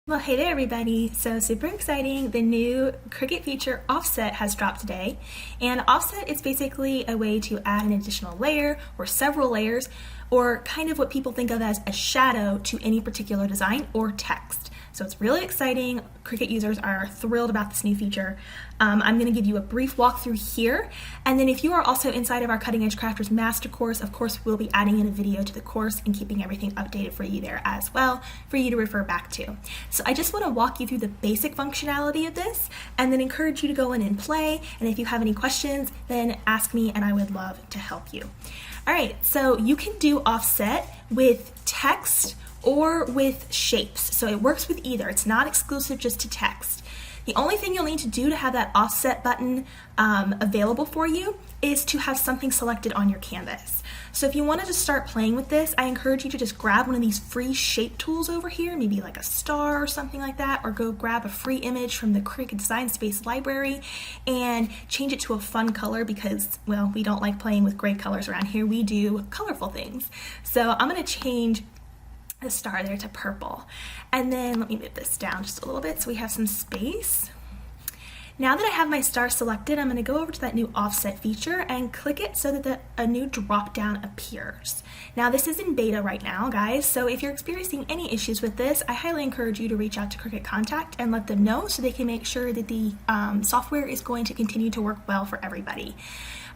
Well, hey there everybody. So super exciting. The new Cricut feature Offset has dropped today. And Offset is basically a way to add an additional layer or several layers or kind of what people think of as a shadow to any particular design or text. So it's really exciting. Cricut users are thrilled about this new feature. I'm going to give you a brief walkthrough here. And then if you are also inside of our Cutting Edge Crafters Master Course, of course, we'll be adding in a video to the course and keeping everything updated for you there as well for you to refer back to. So I just want to walk you through the basic functionality of this and then encourage you to go in and play. And if you have any questions, then ask me and I would love to help you. All right, so you can do offset with text or with shapes. So it works with either. It's not exclusive just to text. The only thing you'll need to do to have that offset button available for you is to have something selected on your canvas. So if you wanted to start playing with this, I encourage you to just grab one of these free shape tools over here, maybe like a star or something like that, or go grab a free image from the Cricut Design Space library and change it to a fun color because, well, we don't like playing with gray colors around here. We do colorful things. So I'm going to change the star there to purple. And then let me move this down just a little bit so we have some space. Now that I have my star selected, I'm going to go over to that new offset feature and click it so that a new drop down appears. Now this is in beta right now, guys, so if you're experiencing any issues with this, I highly encourage you to reach out to Cricut Contact and let them know so they can make sure that the software is going to continue to work well for everybody.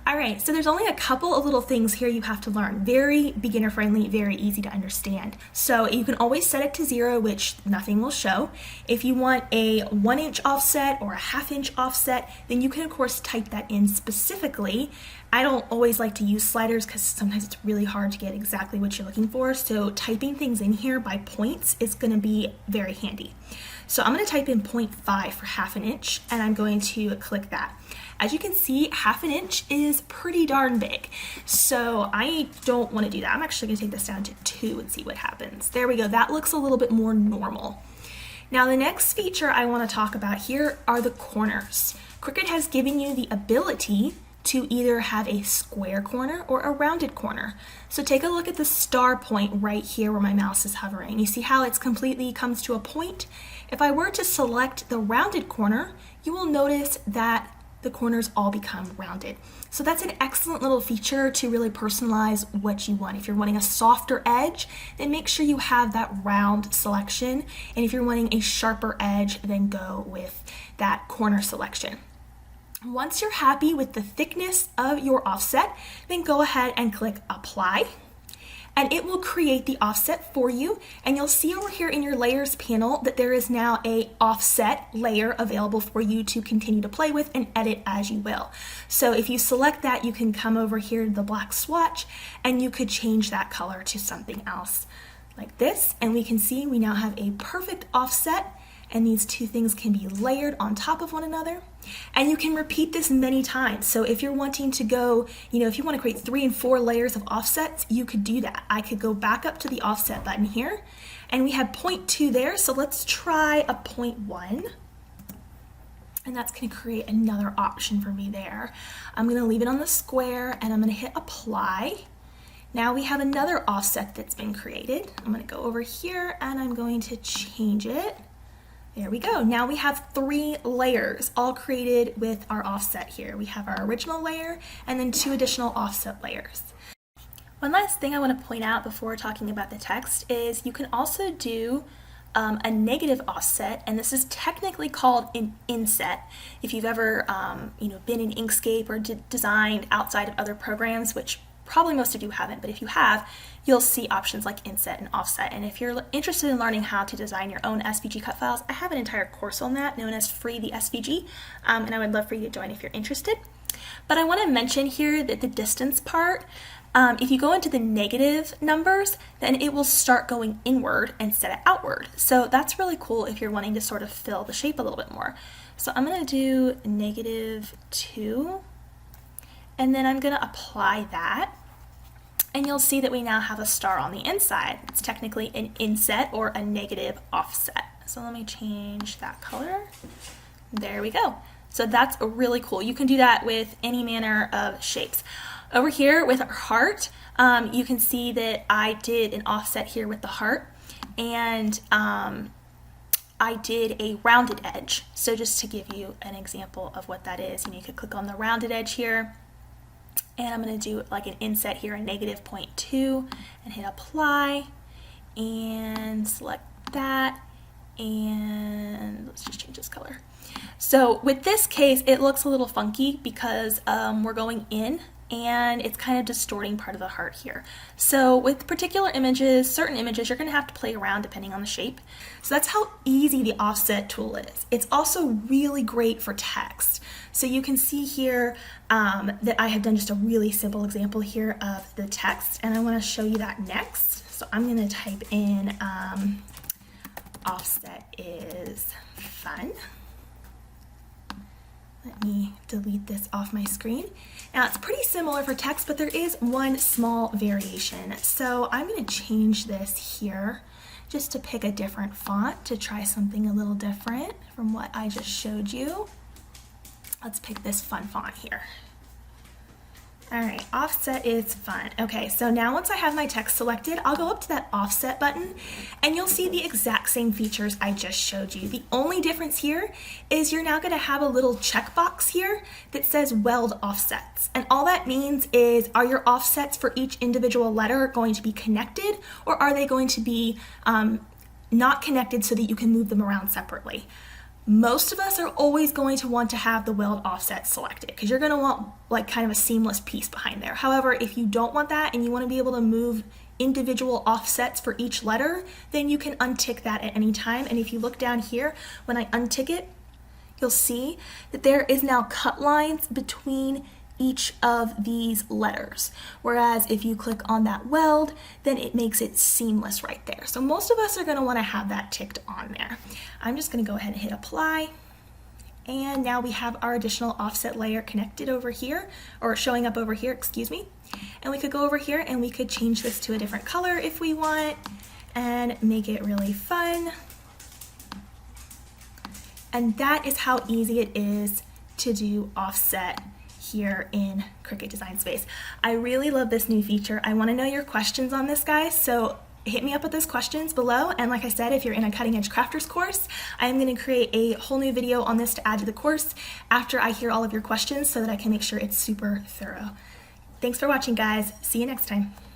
All right, so there's only a couple of little things here you have to learn. Very beginner friendly, very easy to understand. So you can always set it to 0, which nothing will show. If you want a 1-inch offset or a 1/2-inch offset, then you can of course type that in specifically. I don't always like to use sliders because sometimes it's really hard to get exactly what you're looking for. So typing things in here by points is gonna be very handy. So I'm gonna type in 0.5 for 1/2 inch and I'm going to click that. As you can see, 1/2 inch is pretty darn big. So I don't want to do that. I'm actually going to take this down to 2 and see what happens. There we go. That looks a little bit more normal. Now the next feature I want to talk about here are the corners. Cricut has given you the ability to either have a square corner or a rounded corner. So take a look at the star point right here where my mouse is hovering. You see how it's completely comes to a point? If I were to select the rounded corner, you will notice that the corners all become rounded. So that's an excellent little feature to really personalize what you want. If you're wanting a softer edge, then make sure you have that round selection. And if you're wanting a sharper edge, then go with that corner selection. Once you're happy with the thickness of your offset, then go ahead and click Apply. And it will create the offset for you. And you'll see over here in your layers panel that there is now a offset layer available for you to continue to play with and edit as you will. So if you select that, you can come over here to the black swatch and you could change that color to something else like this. And we can see we now have a perfect offset. And these two things can be layered on top of one another. And you can repeat this many times. So if you're wanting to go, if you want to create 3 and 4 layers of offsets, you could do that. I could go back up to the offset button here, and we have 0.2 there. So let's try a 0.1. And that's going to create another option for me there. I'm going to leave it on the square, and I'm going to hit Apply. Now we have another offset that's been created. I'm going to go over here, and I'm going to change it. There we go. Now we have 3 layers all created with our offset here. We have our original layer and then 2 additional offset layers. One last thing I want to point out before talking about the text is you can also do a negative offset, and this is technically called an inset. If you've ever been in Inkscape or designed outside of other programs, which probably most of you haven't, but if you have, you'll see options like inset and offset. And if you're interested in learning how to design your own SVG cut files, I have an entire course on that known as Free the SVG, and I would love for you to join if you're interested. But I want to mention here that the distance part, if you go into the negative numbers, then it will start going inward instead of outward. So that's really cool if you're wanting to sort of fill the shape a little bit more. So I'm going to do -2, and then I'm going to apply that. And you'll see that we now have a star on the inside. It's technically an inset or a negative offset. So let me change that color. There we go. So that's really cool. You can do that with any manner of shapes. Over here with our heart, you can see that I did an offset here with the heart. And I did a rounded edge. So just to give you an example of what that is, you could click on the rounded edge here, and I'm going to do like an inset here, a -0.2, and hit apply, and select that, and let's just change this color. So with this case, it looks a little funky because we're going in and it's kind of distorting part of the heart here. So with particular images, certain images, you're going to have to play around depending on the shape. So that's how easy the offset tool is. It's also really great for text. So you can see here that I have done just a really simple example here of the text, and I want to show you that next. So I'm going to type in offset is fun. Let me delete this off my screen. Now it's pretty similar for text, but there is one small variation. So I'm going to change this here just to pick a different font to try something a little different from what I just showed you. Let's pick this fun font here. All right, offset is fun. Okay, so now once I have my text selected, I'll go up to that offset button and you'll see the exact same features I just showed you. The only difference here is you're now gonna have a little checkbox here that says weld offsets. And all that means is, are your offsets for each individual letter going to be connected, or are they going to be not connected so that you can move them around separately? Most of us are always going to want to have the weld offset selected because you're going to want like kind of a seamless piece behind there. However, if you don't want that and you want to be able to move individual offsets for each letter, then you can untick that at any time. And if you look down here, when I untick it, you'll see that there is now cut lines between each of these letters. Whereas if you click on that weld, then it makes it seamless right there. So most of us are going to want to have that ticked on there. I'm just going to go ahead and hit apply. And now we have our additional offset layer connected over here, or showing up over here, excuse me. And we could go over here and we could change this to a different color if we want and make it really fun. And that is how easy it is to do offset here in Cricut Design Space. I really love this new feature. I want to know your questions on this, guys, so hit me up with those questions below. And like I said, if you're in a Cutting Edge Crafters course, I am going to create a whole new video on this to add to the course after I hear all of your questions so that I can make sure it's super thorough. Thanks for watching, guys. See you next time.